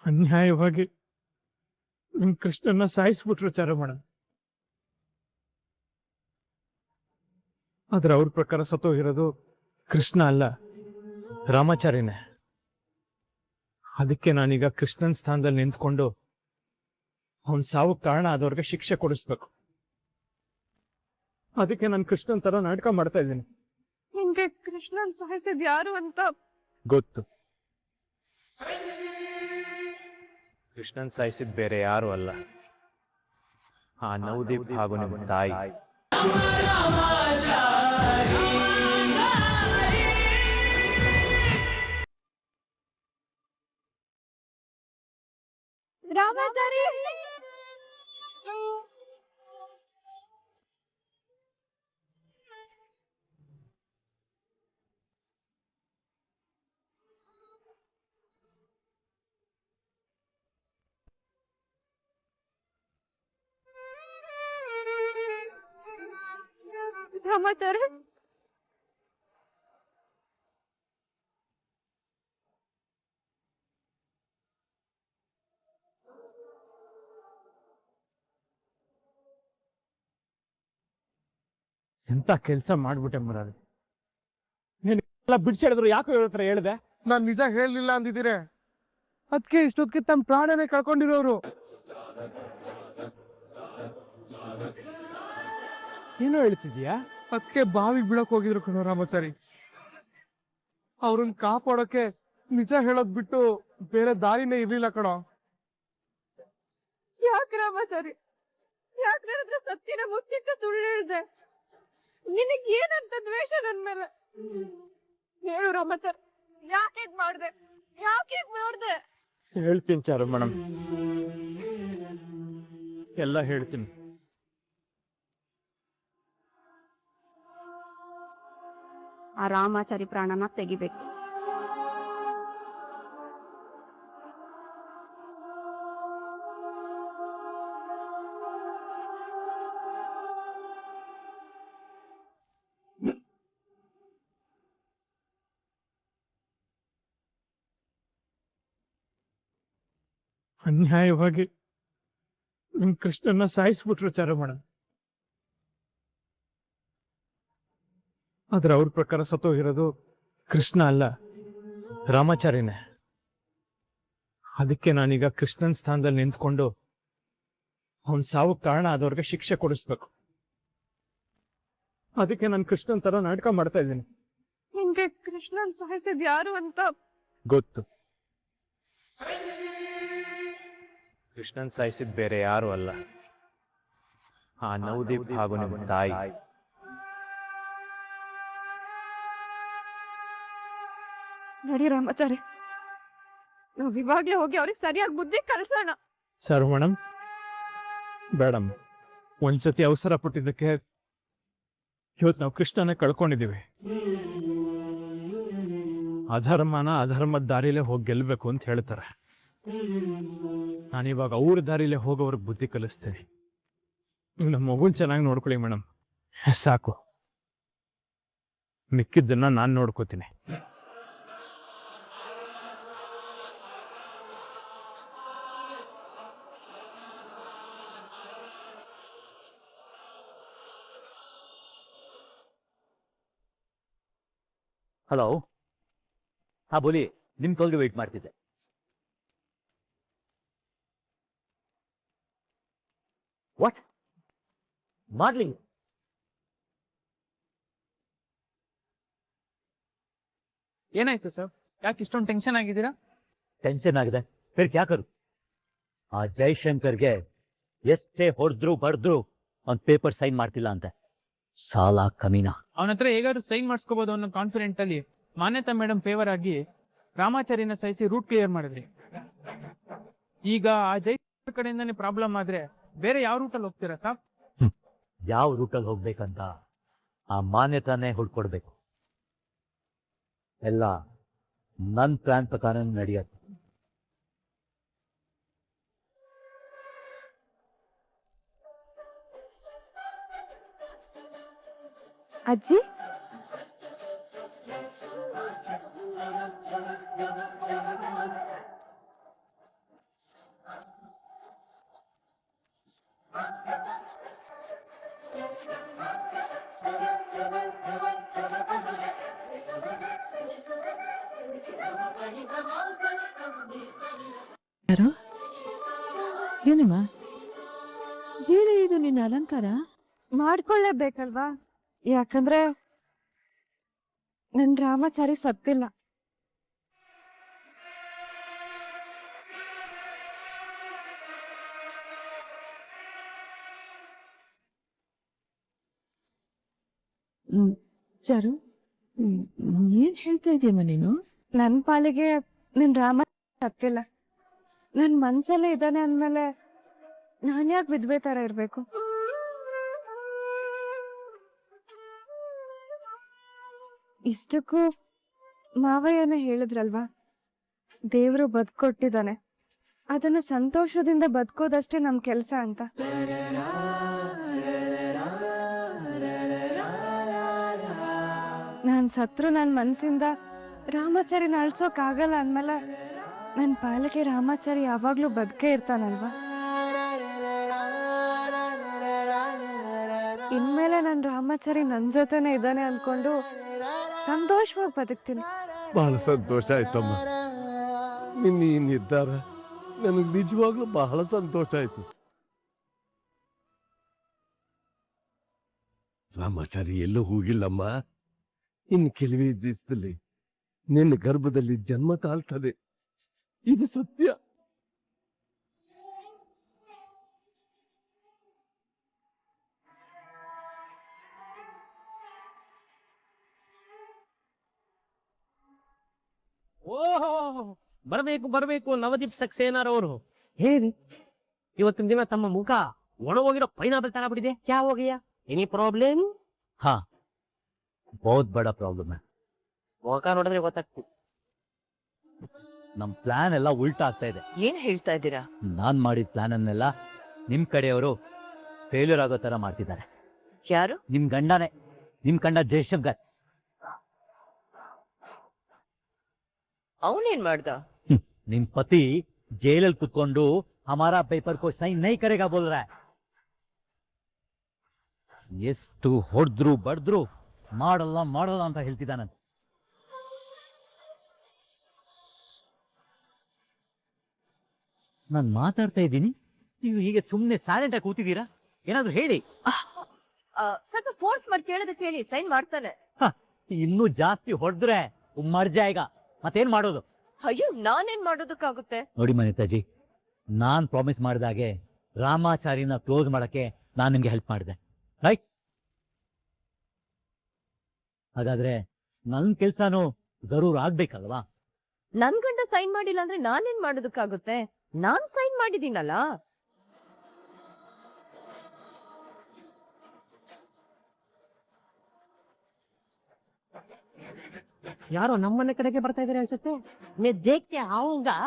ಅನ್ಯಾಯವಾಗಿ ನಿಮ್ ಕೃಷ್ಣನ್ನ ಸಾಯಿಸ್ಬಿಟ್ರು ಚಾರಮಣ. ಆದ್ರೆ ಅವ್ರ ಪ್ರಕಾರ ಸತ್ತೋಗಿರೋದು ಕೃಷ್ಣ ಅಲ್ಲ, ರಾಮಾಚಾರ್ಯನೇ. ಅದಕ್ಕೆ ನಾನೀಗ ಕೃಷ್ಣನ್ ಸ್ಥಾನದಲ್ಲಿ ನಿಂತ್ಕೊಂಡು ಅವನ್ ಸಾವು ಕಾರಣ ಆದವ್ರಿಗೆ ಶಿಕ್ಷೆ ಕೊಡಿಸ್ಬೇಕು. ಅದಕ್ಕೆ ನಾನು ಕೃಷ್ಣನ್ ತರ ನಾಟಕ ಮಾಡ್ತಾ ಇದ್ದೀನಿ. ನಿಂಗೆ ಕೃಷ್ಣನ್ ಸಾಯಿಸಿದ್ ಯಾರು ಅಂತ ಗೊತ್ತು. ಕೃಷ್ಣನ್ ಸಾಯಿಸಿದ್ ಬೇರೆ ಯಾರು ಅಲ್ಲ, ಆ ನವದೀಪ್ ಹಾಗೂ ನಿಮ್ಮ ತಾಯಿ. ರಾಮಾಚಾರಿ ರಾಮಾಚಾರಿ ಎಂತ ಕೆಲ್ಸ ಮಾಡ್ಬಿಟ್ಟೆ ಮುರಾರಿ. ನೀನೆಲ್ಲ ಬಿಡ್ಸಿಡಿದ್ರು ಯಾಕೋ ಹೇಳ್ತಾರೆ ಹೇಳ್ದೆ? ನಾನ್ ನಿಜ ಹೇಳಲಿಲ್ಲ ಅಂದಿದ್ದೀರಿ, ಅದಕ್ಕೆ ಇಷ್ಟೊತ್ತಿಗೆ ತಮ್ಮ ಪ್ರಾಣನೇ ಕಳ್ಕೊಂಡಿರೋರು. ಏನೋ ಹೇಳ್ತಿದ್ಯಾ? ಅದಕ್ಕೆ ಬಾವಿಗೆ ಬೀಳಕ್ ಹೋಗಿದ್ರು ಕಣೋ ರಾಮಾಚಾರಿ. ಅವ್ರನ್ನ ಕಾಪಾಡೋಕೆ ನಿಜ ಹೇಳೋದ್ ಬಿಟ್ಟು ಬೇರೆ ದಾರಿನೇ ಇರ್ಲಿಲ್ಲ ಕಣೋ. ಯಾಕೆ ರಾಮಾಚಾರಿ, ಯಾಕೆ ನನ್ನ ಹತ್ರ ಸತ್ಯನ ಮುಚ್ಚಿಟ್ಟು ಸುಳ್ಳು ಹೇಳ್ದೆ? ನಿನಗ್ ಏನಂತ ದ್ವೇಷ ನನ್ ಮೇಲೆ? ಹೇಳು ರಾಮಾಚಾರಿ, ಯಾಕೆ ಹೀಗ್ ಮಾಡ್ದೆ? ಹೇಳ್ತೀನಿ ಚಾರು ಮೇಡಮ್, ಎಲ್ಲ ಹೇಳ್ತೀನಿ. ಆ ರಾಮಾಚಾರಿ ಪ್ರಾಣನ ತೆಗಿಬೇಕು. ಅನ್ಯಾಯವಾಗಿ ನಿಮ್ ಕೃಷ್ಣನ್ನ ಸಾಯಿಸ್ಬಿಟ್ರು ಚಾರಮಣ. ಆದ್ರೆ ಅವ್ರ ಪ್ರಕಾರ ಸತ್ತೋಗಿರೋದು ಕೃಷ್ಣ ಅಲ್ಲ, ರಾಮಾಚಾರ್ಯನೇ. ಅದಕ್ಕೆ ನಾನೀಗ ಕೃಷ್ಣನ್ ಸ್ಥಾನದಲ್ಲಿ ನಿಂತ್ಕೊಂಡು ಅವನ್ ಸಾವು ಕಾರಣ ಆದವ್ರಿಗೆ ಶಿಕ್ಷೆ ಕೊಡಿಸ್ಬೇಕು. ಅದಕ್ಕೆ ನಾನು ಕೃಷ್ಣನ್ ತರ ನಾಟಕ ಮಾಡ್ತಾ ಇದ್ದೀನಿ. ನಿಂಗೆ ಕೃಷ್ಣನ್ ಸಾಯಿಸಿದ್ ಯಾರು ಅಂತ ಗೊತ್ತು. ಕೃಷ್ಣನ್ ಸಾಯಿಸಿದ್ ಬೇರೆ ಯಾರು ಅಲ್ಲ, ಆ ನವದೀಪ್ ಹಾಗೂ ನಿಮ್ಮ ತಾಯಿ. ನಡಿ ರಾಮಾಚಾರಿ, ನಾವ್ ಇವಾಗ್ಲೇ ಹೋಗಿ ಅವ್ರಿಗೆ ಸರಿಯಾಗಿ ಬುದ್ಧಿ ಕಲ್ಸೋಣ. Sir madam, ಬೇಡಮ್. ಒಂದ್ಸತಿ ಅವಸರ ಪಟ್ಟಿದ್ದಕ್ಕೆ ಇವತ್ತು ನಾವು ಕೃಷ್ಣನ ಕಳ್ಕೊಂಡಿದ್ದೀವಿ. ಅಧರ್ಮನ ಅಧರ್ಮದ ದಾರಿಲೇ ಹೋಗಿ ಗೆಲ್ಬೇಕು ಅಂತ ಹೇಳ್ತಾರೆ. ನಾನಿವಾಗ ಅವ್ರ ದಾರಿಲೇ ಹೋಗೋವ್ರಿಗೆ ಬುದ್ಧಿ ಕಲಿಸ್ತೀನಿ. ನೀವು ನಮ್ಮ ಮಗುನ್ ಚೆನ್ನಾಗಿ ನೋಡ್ಕೊಳ್ಳಿ ಮೇಡಮ್, ಸಾಕು. ಮಿಕ್ಕಿದ್ದನ್ನ ನಾನು ನೋಡ್ಕೋತೀನಿ. ಹಲೋ, ಹಾ ಬೋಲಿ. ನಿಮ್ ಕಾಲ್ಗೆ ವೇಟ್ ಮಾಡ್ತಿದ್ದೆ. What modelling? ಏನಾಯ್ತು ಸರ್? ಯಾಕೆ ಇಷ್ಟೊಂದು ಟೆನ್ಷನ್ ಆಗಿದ್ದೀರಾ? ಟೆನ್ಷನ್ ಆಗಿದೆ ಫಿರ್ ಕ್ಯಾ ಕರು? ಆ ಜೈಶಂಕರ್ಗೆ ಎಷ್ಟೇ ಹೊಡೆದ್ರು ಬಡ್ದ್ರು ಅವ್ನ್ ಪೇಪರ್ ಸೈನ್ ಮಾಡ್ತಿಲ್ಲ ಅಂತೆ. ಸಾಲ ಕಮೀನಾ. ಅವನ ಹತ್ರ ಹೇಗಾದ್ರು ಸೈನ್ ಮಾಡಿಸ್ಕೋಬಹುದು ಅನ್ನೋ ಕಾನ್ಫಿಡೆಂಟ್ ಅಲ್ಲಿ ಮಾನ್ಯತಾ ಮೇಡಮ್ ಫೇವರ್ ಆಗಿ ರಾಮಾಚಾರಿನ ಸಹಿಸಿ ರೂಟ್ ಕ್ಲಿಯರ್ ಮಾಡಿದ್ರಿ. ಈಗ ಆ ಜೈಶಂಕರ್ ಕಡೆಯಿಂದಾನೇ ಪ್ರಾಬ್ಲಮ್ ಆದ್ರೆ ಬೇರೆ ಯಾವ ರೂಟಲ್ಲಿ ಹೋಗ್ತೀರಾ ಸಾಬ್? ಯಾವ ರೂಟಲ್ಲಿ ಹೋಗ್ಬೇಕಂತ ಆ ಮಾನ್ಯತಾನೇ ಹುಡ್ಕೊಡ್ಬೇಕು. ಎಲ್ಲ ನನ್ ಪ್ಲಾನ್ ಪ್ರಕಾರ ನಡೆಯತ್ತೆ. ಅಜ್ಜಿ, ಯಾರು ಏನಮ್ಮ ಏನೇ ಇದು ನಿನ್ನ ಅಲಂಕಾರ? ಮಾಡ್ಕೊಳ್ಳೇಬೇಕಲ್ವಾ? ಯಾಕಂದ್ರೆ ನನ್ ರಾಮಾಚಾರಿ ಸತ್ತಿಲ್ಲ. ಚಾರು, ಏನ್ ಹೇಳ್ತಾ ಇದೀಯಮ್ಮ ನೀನು? ನನ್ ಪಾಲಿಗೆ ನನ್ ರಾಮ ಸತ್ತಿಲ್ಲ, ನನ್ ಮನ್ಸಲ್ಲೇ ಇದ್ದಾನೆ ಅಂದ್ಮೇಲೆ ನಾನ್ ಯಾಕೆ ವಿಧವೆ ತರ ಇರ್ಬೇಕು? ಇಷ್ಟಕ್ಕೂ ಮಾವಯ್ಯನೇ ಹೇಳಿದ್ರಲ್ವಾ, ದೇವ್ರು ಬದುಕೊಟ್ಟಿದ್ದಾನೆ, ಅದನ್ನ ಸಂತೋಷದಿಂದ ಬದುಕೋದಷ್ಟೇ ನಮ್ ಕೆಲ್ಸ ಅಂತ. ನಾನ್ ಸತ್ರು ನನ್ ಮನ್ಸಿಂದ ರಾಮಾಚಾರಿನ ಅಳ್ಸೋಕ್ ಆಗಲ್ಲ ಅಂದ್ಮೇಲೆ ನನ್ ಪಾಲಿಗೆ ರಾಮಾಚಾರಿ ಯಾವಾಗ್ಲೂ ಬದುಕೇ ಇರ್ತಾನಲ್ವಾ? ಇನ್ಮೇಲೆ ನನ್ ರಾಮಾಚಾರಿ ನನ್ ಜೊತೆನೆ ಇದ್ದಾನೆ ಅನ್ಕೊಂಡು ಸಂತೋಷವಾಗಿ ಬದುಕ್ತೀನಿ. ಬಹಳ ಸಂತೋಷ ಆಯ್ತಮ್ಮ. ನಿನ್ನ ಈ ನಿರ್ಧಾರ ನನಗೆ ನಿಜವಾಗ್ಲೂ ಬಹಳ ಸಂತೋಷ ಆಯ್ತು. ರಾಮಾಚಾರಿ ಎಲ್ಲೂ ಹೋಗಿಲ್ಲಮ್ಮ. ಇನ್ನು ಕೆಲವೇ ದಿವಸದಲ್ಲಿ ನಿನ್ನ ಗರ್ಭದಲ್ಲಿ ಜನ್ಮ ತಾಳ್ತದೆ, ಇದು ಸತ್ಯ. ಓಹೋ, ಬರಬೇಕು ಬರಬೇಕು ನವದೀಪ್ ಸಕ್ಸೇನಾರವರು. ಹೇಳಿ, ಇವತ್ತಿನ ದಿನ ತಮ್ಮ ಮುಖ ಒಣಗೋಗಿರೋ ಪೈನಾಪಲ್ ತರ ಬಿಟ್ಟಿದೆ. ಕ್ಯಾ ಹೋಗಿಯಾ? Any problem? ಹಾ, ಬಹುತ್ ಬಡ ಪ್ರಾಬ್ಲಮ್. ಮುಖ ನೋಡಿದ್ರೆ ಗೊತ್ತಾಗ್ತದೆ. ನಮ್ ಪ್ಲಾನ್ ಎಲ್ಲ ಉಲ್ಟಾ ಆಗ್ತಾ ಇದೆ. ಏನ್ ಹೇಳ್ತಾ ಇದ್ದೀರಾ? ನಾನ್ ಮಾಡಿದ ಪ್ಲಾನ್ ಅನ್ನೆಲ್ಲ ನಿಮ್ ಕಡೆಯವರು ಫೇಲ್ಯೂರ್ ಆಗೋ ತರ ಮಾಡ್ತಿದ್ದಾರೆ. ಯಾರು? ನಿಮ್ ಗಂಡನೇ, ನಿಮ್ ಕಂಡ ಜಯಶಂಕರ್. ಅವನೇನ್ ಮಾಡ್ದ? ನಿಮ್ ಪತಿ ಜೈಲಲ್ಲಿ ಕುತ್ಕೊಂಡು ಹಮಾರಾ ಪೇಪರ್ ಕೋ ಸೈನ್ ನೈ ಕರೆಗಾ ಬೋಲ್ ರहा है. ಎಷ್ಟು ಹೊಡೆದ್ರು ಬಡ್ದ್ರು ಮಾಡಲ್ಲ ಮಾಡಲ್ಲ ಅಂತ ಹೇಳ್ತಿದ್ದಾನಂತೆ. ನಾನು ಮಾತಾಡ್ತಾ ಇದ್ದೀನಿ, ನೀವು ಹೀಗೆ ಸುಮ್ಮನೆ ಸೈಲೆಂಟ್ ಆಗಿ ಕೂತಿದ್ದೀರಾ? ಏನಾದ್ರು ಹೇಳಿ. ಸ್ವಲ್ಪ ಫೋರ್ಸ್ ಮಾಡಿ ಕೇಳೋದಕ್ಕೆ ಹೇಳಿ, ಸೈನ್ ಮಾಡ್ತಾನೆ. ಇನ್ನೂ ಜಾಸ್ತಿ ಹೊಡೆದ್ರೆ ಮರ್ಜಾಯ್ಗ. ಮತ್ತೇನ್ ಮಾಡೋದು? ಅಯ್ಯೋ, ನಾನೇನ್ ಮಾಡೋದಕ್ಕಾಗುತ್ತೆ? ನೋಡಿ ಮನಿತಾಜಿ, ನಾನ್ ಪ್ರಾಮಿಸ್ ಮಾಡಿದಾಗೆ ರಾಮಾಚಾರಿನ ಕ್ಲೋಸ್ ಮಾಡಕ್ಕೆ ನಾನು ನಿಮ್ಗೆ ಹೆಲ್ಪ್ ಮಾಡಿದೆ, ರೈಟ್? ಹಾಗಾದ್ರೆ ನನ್ ಕೆಲ್ಸನೂ ಜರೂರ್ ಆಗ್ಬೇಕಲ್ವಾ? ನನ್ ಗಂಡ ಸೈನ್ ಮಾಡಿಲ್ಲ ಅಂದ್ರೆ ನಾನೇನ್ ಮಾಡೋದಕ್ಕಾಗುತ್ತೆ? ನಾನ್ ಸೈನ್ ಮಾಡಿದೀನಲ್ಲ. ಯಾರೋ ನಮ್ಮನೆ ಕಡೆಗೆ ಬರ್ತಾ ಇದಾರೆ ಅನ್ಸುತ್ತೆ. ಮೇ ದೇಖ್ತೆ ಆऊंगा.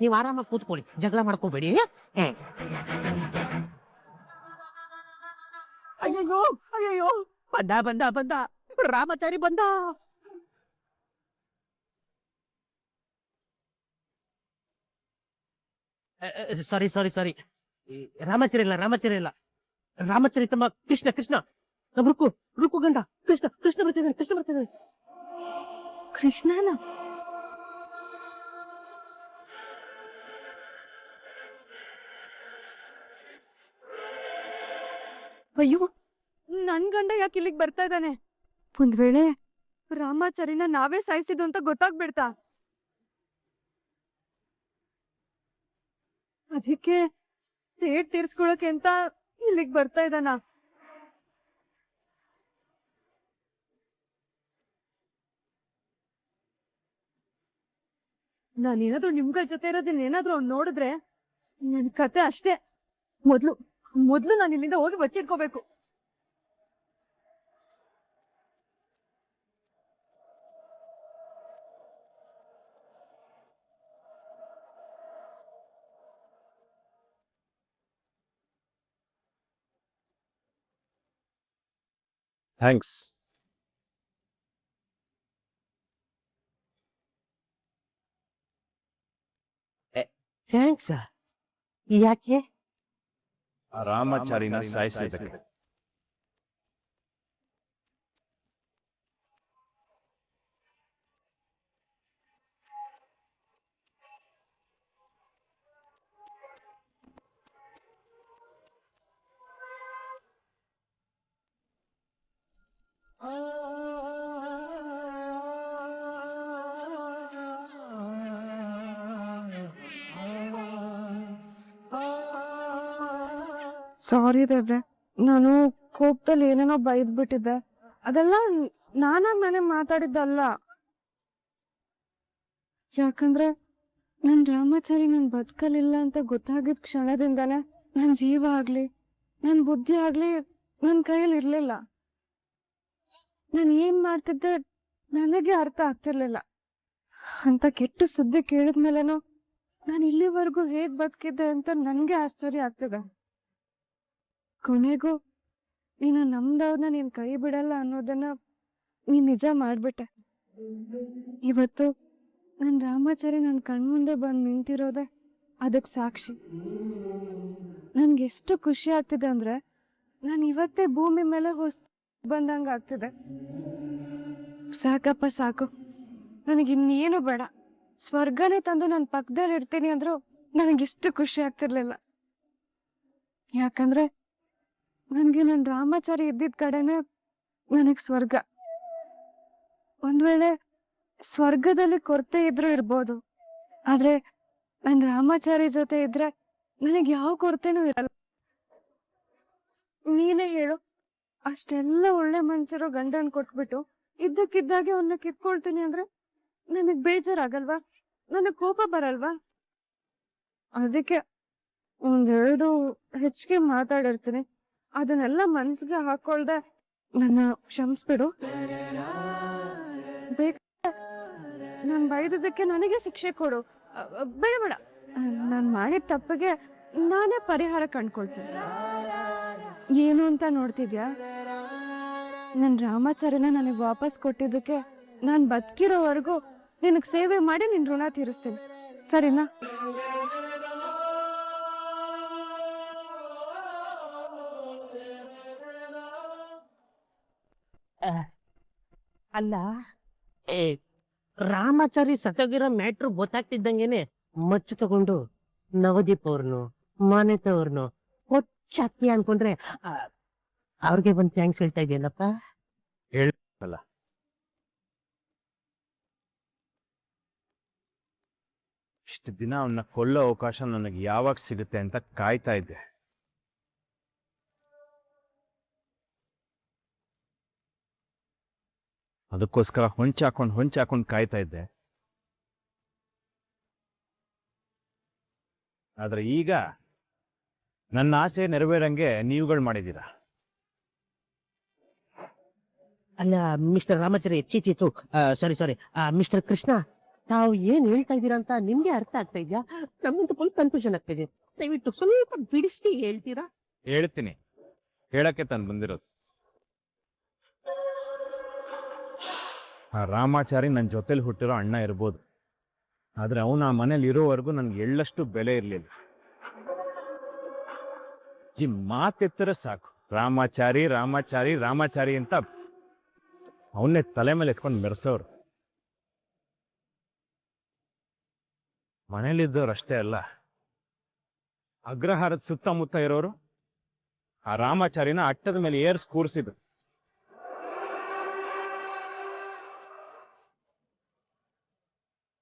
ನೀವು ಆರಾಮಾಗಿ ಕೂತ್ಕೊಳ್ಳಿ, ಜಗಳ ಮಾಡ್ಕೋಬೇಡಿ. ಅಯ್ಯೋ ಅಯ್ಯೋ, ಬಂದ ಬಂದ ಬಂದ ರಾಮಾಚಾರಿ ಬಂದ. ಸಾರಿ ಸಾರಿ ಸಾರಿ, ರಾಮಾಚಾರಿ ಇಲ್ಲ ರಾಮಾಚಾರಿ ಇಲ್ಲ, ರಾಮಾಚಾರಿ ತಮ್ಮ ಕೃಷ್ಣ ಕೃಷ್ಣ. ರುಕು ರುಕು ಗಂಡ, ಕೃಷ್ಣ ಕೃಷ್ಣ ಬರ್ತಿದ್ದಾನೆ, ಕೃಷ್ಣ ಬರ್ತಿದ್ದಾನೆ. ಕೃಷ್ಣನ? ಅಯ್ಯೋ, ನನ್ ಗಂಡ ಯಾಕೆ ಇಲ್ಲಿಗೆ ಬರ್ತಾ ಇದ್ದಾನೆ? ಒಂದ್ ವೇಳೆ ರಾಮಾಚಾರಿನ ನಾವೇ ಸಾಯಿಸಿದ್ದು ಅಂತ ಗೊತ್ತಾಗ್ಬಿಡ್ತಾ? ಅದಕ್ಕೆ ಸೇಡ್ ತೀರ್ಸ್ಕೊಳಕ್ಕೆ ಅಂತ ಇಲ್ಲಿಗೆ ಬರ್ತಾ ಇದ್ದಾನ? ನಾನೇನಾದ್ರೂ ನಿಮ್ಗಳ ಜೊತೆ ಇರೋದನ್ನ ಏನಾದ್ರೂ ಅವ್ನು ನೋಡಿದ್ರೆ ನನ್ ಕತೆ ಅಷ್ಟೇ. ಮೊದ್ಲು ನಾನು ಇಲ್ಲಿಂದ ಹೋಗಿ ಬಚ್ಚಿಟ್ಕೋಬೇಕು. ಥ್ಯಾಂಕ್ಸ್. ಥ್ಯಾಂಕ್ಸ್. ಯಾಕೆ? ರಾಮಾಚಾರಿನ ಸಾಯಿಸಿದ್ದಕ್ಕೆ. ಸಾರಿ ದೇವ್ರೆ, ನಾನು ಕೋಪದಲ್ಲಿ ಏನೇನೋ ಬೈದ್ಬಿಟ್ಟಿದ್ದೆ. ಅದೆಲ್ಲ ನಾನಾಗ್ ನಾನೇ ಮಾತಾಡಿದ್ದಲ್ಲ. ಯಾಕಂದ್ರೆ ನನ್ ರಾಮಾಚಾರಿ ನನ್ ಬದುಕಲಿಲ್ಲ ಅಂತ ಗೊತ್ತಾಗಿದ್ ಕ್ಷಣದಿಂದಾನೆ ನನ್ ಜೀವ ಆಗ್ಲಿ ನನ್ ಬುದ್ಧಿ ಆಗ್ಲಿ ನನ್ ಕೈಯಲ್ಲಿ ಇರ್ಲಿಲ್ಲ. ನಾನು ಏನ್ ಮಾಡ್ತಿದ್ದೆ ನನಗೆ ಅರ್ಥ ಆಗ್ತಿರ್ಲಿಲ್ಲ. ಅಂತ ಕೆಟ್ಟ ಸುದ್ದಿ ಕೇಳಿದ್ಮೇಲೆನೂ ನಾನು ಇಲ್ಲಿವರೆಗೂ ಹೇಗ್ ಬದುಕಿದ್ದೆ ಅಂತ ನನ್ಗೆ ಆಶ್ಚರ್ಯ ಆಗ್ತದೆ. ಕೊನೆಗೂ ನೀನು ನಮ್ದವ್ರನ್ನ ನೀನ್ ಕೈ ಬಿಡಲ್ಲ ಅನ್ನೋದನ್ನ ನೀನ್ ನಿಜ ಮಾಡ್ಬಿಟ್ಟೆ. ಇವತ್ತು ನನ್ ರಾಮಾಚಾರಿ ನನ್ ಕಣ್ಮುಂದೆ ಬಂದು ನಿಂತಿರೋದೆ ಅದಕ್ ಸಾಕ್ಷಿ. ನನ್ಗೆ ಎಷ್ಟು ಖುಷಿ ಆಗ್ತಿದೆ ಅಂದ್ರೆ ನಾನು ಇವತ್ತೇ ಭೂಮಿ ಮೇಲೆ ಬಂದಂಗ ಆಗ್ತಿದೆ. ಸಾಕಪ್ಪ ಸಾಕು, ನನಗಿನ್ನೇನು ಬೇಡ. ಸ್ವರ್ಗನೇ ತಂದು ನನ್ನ ಪಕ್ಕದಲ್ಲಿ ಇರ್ತೀನಿ ಅಂದ್ರು ನನಗಿಷ್ಟು ಖುಷಿ ಆಗ್ತಿರ್ಲಿಲ್ಲ. ಯಾಕಂದ್ರೆ ನನ್ಗೆ ನನ್ ರಾಮಾಚಾರಿ ಇದ್ದಿದ್ ಕಡೆನೆ ನನಗ್ ಸ್ವರ್ಗ. ಒಂದ್ ವೇಳೆ ಸ್ವರ್ಗದಲ್ಲಿ ಕೊರತೆ ಇದ್ರೂ ಇರ್ಬೋದು, ಆದ್ರೆ ನನ್ ರಾಮಾಚಾರಿ ಜೊತೆ ಇದ್ರೆ ನನಗ್ ಯಾವ ಕೊರತೆನೂ ಇರಲ್ಲ. ನೀನೇ ಹೇಳು, ಅಷ್ಟೆಲ್ಲ ಒಳ್ಳೆ ಮನ್ಸಿರೋ ಗಂಡನ್ ಕೊಟ್ಬಿಟ್ಟು ಇದ್ದಕ್ಕಿದ್ದಾಗೆ ಅವನ್ನ ಕಿತ್ಕೊಳ್ತೀನಿ ಅಂದ್ರೆ ನನಗ್ ಬೇಜಾರಾಗಲ್ವಾ? ನನಗ್ ಕೋಪ ಬರಲ್ವಾ? ಅದಕ್ಕೆ ಒಂದೆರಡು ಹೆಚ್ಚಿಗೆ ಮಾತಾಡಿರ್ತೀನಿ. ಅದನ್ನೆಲ್ಲ ಮನ್ಸಿಗೆ ಹಾಕೊಳ್ದೆ ನನ್ನ ಕ್ಷಮಿಸ್ಬಿಡು. ನಾನ್ ಬೈದಕ್ಕೆ ನನಗೆ ಶಿಕ್ಷೆ ಕೊಡು. ಬೇಡ ಬೇಡ, ನಾನ್ ಮಾಡಿದ ತಪ್ಪಿಗೆ ನಾನೇ ಪರಿಹಾರ ಕಂಡ್ಕೊಳ್ತೀನಿ. ಏನು ಅಂತ ನೋಡ್ತಿದ್ಯಾ? ನನ್ ರಾಮಾಚಾರ್ಯನ ನನಗೆ ವಾಪಸ್ ಕೊಟ್ಟಿದ್ದಕ್ಕೆ ನಾನ್ ಬದುಕಿರೋವರೆಗೂ ನಿನಗ್ ಸೇವೆ ಮಾಡಿ ನಿನ್ ಋಣ ತೀರಿಸ್ತೀನಿ, ಸರಿನಾ? ಅಲ್ಲ, ರಾಮಾಚಾರಿ ಸತ್ತೋಗಿರೋ ಮ್ಯಾಟ್ರು ಗೊತ್ತಾಗ್ತಿದ್ದಂಗೆನೆ ಮಚ್ಚು ತಗೊಂಡು ನವದೀಪ್ ಅವ್ರನ್ನು ಮಾನ್ಯತವ್ರನ್ನು ಹೊಚ್ಚಾಕ್ತಿ ಅನ್ಕೊಂಡ್ರೆ ಅವ್ರಿಗೆ ಬಂದು ಥ್ಯಾಂಕ್ಸ್ ಹೇಳ್ತಾ ಇದೆಯಲ್ಲಪ್ಪ. ಹೇಳಲ್ಲ, ಇಷ್ಟು ದಿನ ಅವನ್ನ ಕೊಲ್ಲೋ ಅವಕಾಶ ನನಗೆ ಯಾವಾಗ ಸಿಗುತ್ತೆ ಅಂತ ಕಾಯ್ತಾ ಇದ್ದೆ. ಅದಕ್ಕೋಸ್ಕರ ಹೊಂಚಾಕೊಂಡು ಕಾಯ್ತಾ ಇದ್ದೆ. ಆದ್ರೆ ಈಗ ನನ್ನ ಆಸೆ ನೆರವೇರಂಗೆ ನೀವುಗಳು ಮಾಡಿದ್ದೀರಾ. ಅಲ್ಲ ಮಿಸ್ಟರ್ ರಾಮಾಚಾರಿ, ಚೀಚಿತು ಸಾರಿ ಮಿಸ್ಟರ್ ಕೃಷ್ಣ, ತಾವು ಏನ್ ಹೇಳ್ತಾ ಇದ್ದೀರಾ ಅಂತ ನಿಮ್ಗೆ ಅರ್ಥ ಆಗ್ತಾ ಇದೆಯಾ? ನಮ್ಗಂತೂ ಫುಲ್ ಕನ್ಫ್ಯೂಷನ್ ಆಗ್ತಾ ಇದೆ. ದಯವಿಟ್ಟು ಸ್ವಲ್ಪ ಬಿಡಿಸಿ ಹೇಳ್ತೀರಾ? ಹೇಳ್ತೀನಿ, ಹೇಳಕ್ಕೆ ತಾನು ಬಂದಿರೋದು. ಆ ರಾಮಾಚಾರಿ ನನ್ನ ಜೊತೆಲಿ ಹುಟ್ಟಿರೋ ಅಣ್ಣ ಇರ್ಬೋದು, ಆದ್ರೆ ಅವನು ಆ ಮನೇಲಿ ಇರೋವರೆಗೂ ನನ್ಗೆ ಎಳ್ಳಷ್ಟು ಬೆಲೆ ಇರಲಿಲ್ಲ. ಮಾತೆತ್ತರೆ ಸಾಕು, ರಾಮಾಚಾರಿ ರಾಮಾಚಾರಿ ರಾಮಾಚಾರಿ ಅಂತ ಅವನ್ನೇ ತಲೆ ಮೇಲೆ ಎತ್ಕೊಂಡು ಮೆರೆಸೋರು. ಮನೇಲಿದ್ದವ್ರು ಅಷ್ಟೇ ಅಲ್ಲ, ಅಗ್ರಹಾರದ ಸುತ್ತಮುತ್ತ ಇರೋರು ಆ ರಾಮಾಚಾರಿನ ಅಟ್ಟದ ಮೇಲೆ ಕೂರಿಸಿದ್ರು.